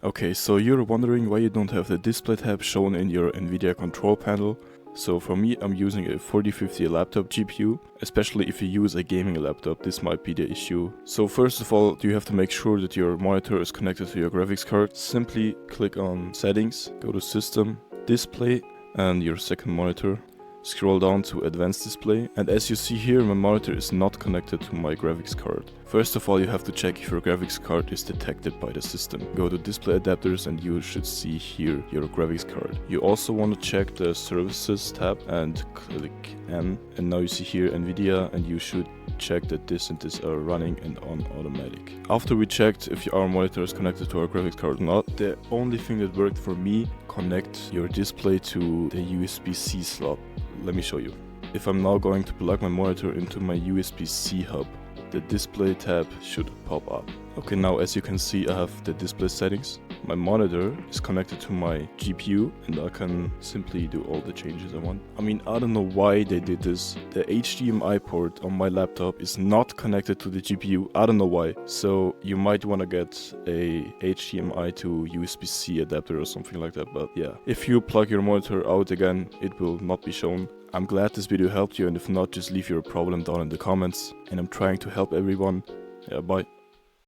Okay, so you're wondering why you don't have the display tab shown in your NVIDIA Control Panel. So for me, I'm using a 4050 laptop GPU. Especially if you use a gaming laptop, this might be the issue. So first of all, you have to make sure that your monitor is connected to your graphics card. Simply click on Settings, go to System, Display, and your second monitor. Scroll down to Advanced Display, and as you see here, my monitor is not connected to my graphics card. First of all, you have to check if your graphics card is detected by the system. Go to Display Adapters and you should see here your graphics card. You also want to check the Services tab and click N, and now you see here NVIDIA, and you should check that this and this are running and on automatic. After we checked if our monitor is connected to our graphics card or not, the only thing that worked for me, connect your display to the USB-C slot. Let me show you. If I'm now going to plug my monitor into my USB-C hub, the display tab should pop up. Okay, now as you can see, I have the display settings. My monitor is connected to my GPU and I can simply do all the changes I want. I mean, I don't know why they did this. The HDMI port on my laptop is not connected to the GPU. I don't know why. So you might want to get a HDMI to USB-C adapter or something like that. But yeah, if you plug your monitor out again, it will not be shown. I'm glad this video helped you, and if not, just leave your problem down in the comments. And I'm trying to help everyone. Yeah, bye.